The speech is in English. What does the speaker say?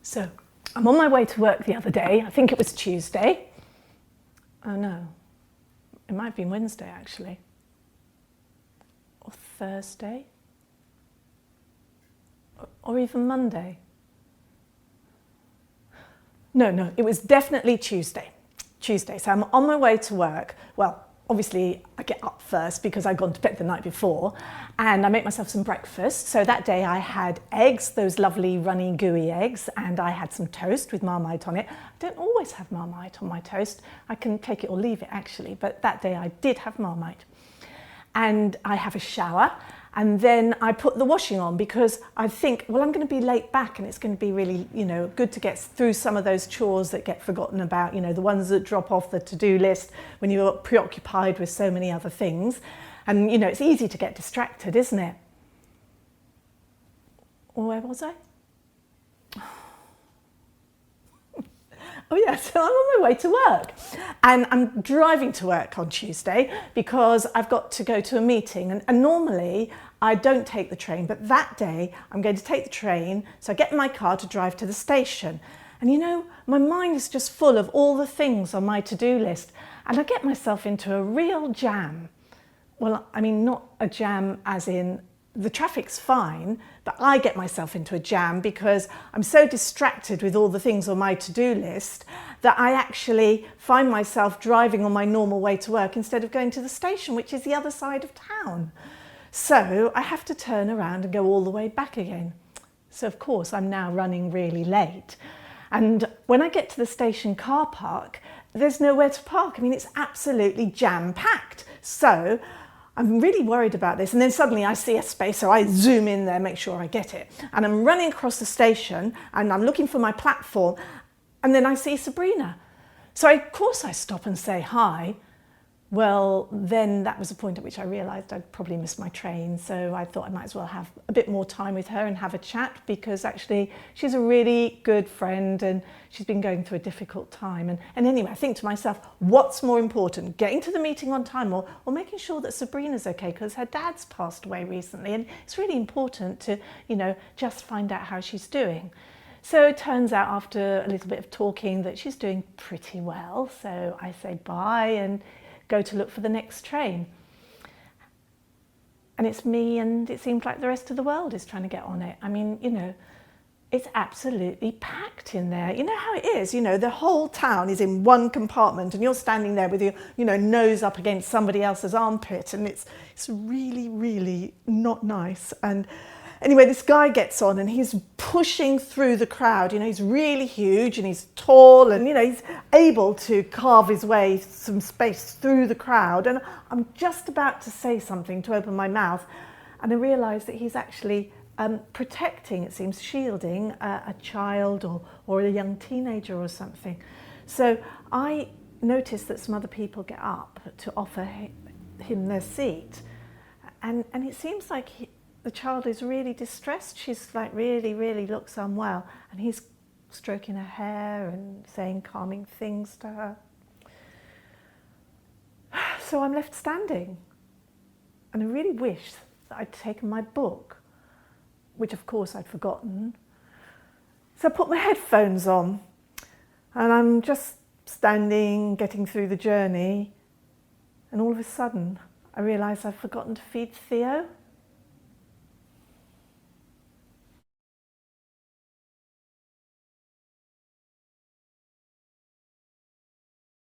So I'm on my way to work the other day. I think it was Tuesday. Oh no, it might have been Wednesday actually. Or Thursday. Or even Monday. No, it was definitely Tuesday. So I'm on my way to work. Well, obviously I get up first because I'd gone to bed the night before, and I make myself some breakfast. So that day I had eggs, those lovely runny gooey eggs, and I had some toast with Marmite on it. I don't always have Marmite on my toast. I can take it or leave it actually, but that day I did have Marmite. And I have a shower, and then I put the washing on because I think, well, I'm going to be late back and it's going to be really, good to get through some of those chores that get forgotten about, the ones that drop off the to-do list when you're preoccupied with so many other things. And, it's easy to get distracted, isn't it? Or where was I? Oh yeah, so I'm on my way to work, and I'm driving to work on Tuesday because I've got to go to a meeting, and normally I don't take the train, but that day I'm going to take the train. So I get in my car to drive to the station, and my mind is just full of all the things on my to-do list, and I get myself into a real jam. Well, I mean, not a jam as in the traffic's fine, but I get myself into a jam because I'm so distracted with all the things on my to-do list that I actually find myself driving on my normal way to work instead of going to the station, which is the other side of town. So I have to turn around and go all the way back again. So of course I'm now running really late. And when I get to the station car park, there's nowhere to park. I mean, it's absolutely jam-packed. So I'm really worried about this, and then suddenly I see a space, so I zoom in there, make sure I get it. And I'm running across the station, and I'm looking for my platform, and then I see Sabrina. So of course I stop and say hi. Well, then that was the point at which I realised I'd probably missed my train, so I thought I might as well have a bit more time with her and have a chat, because actually she's a really good friend and she's been going through a difficult time. And anyway, I think to myself, what's more important, getting to the meeting on time or making sure that Sabrina's okay, because her dad's passed away recently, and it's really important to, just find out how she's doing. So it turns out after a little bit of talking that she's doing pretty well, so I say bye and go to look for the next train. And it's me, and it seems like the rest of the world is trying to get on it. I mean, it's absolutely packed in there. You know how it is, the whole town is in one compartment and you're standing there with your, nose up against somebody else's armpit, and it's really, really not nice. And anyway, this guy gets on and he's pushing through the crowd. He's really huge and he's tall, and, he's able to carve his way some space through the crowd. And I'm just about to say something, to open my mouth, and I realise that he's actually protecting, it seems, shielding a child or a young teenager or something. So I noticed that some other people get up to offer him their seat. And it seems like the child is really distressed. She's like really, really looks unwell, and he's stroking her hair and saying calming things to her. So I'm left standing, and I really wish that I'd taken my book, which of course I'd forgotten. So I put my headphones on, and I'm just standing, getting through the journey, and all of a sudden I realise I've forgotten to feed Theo.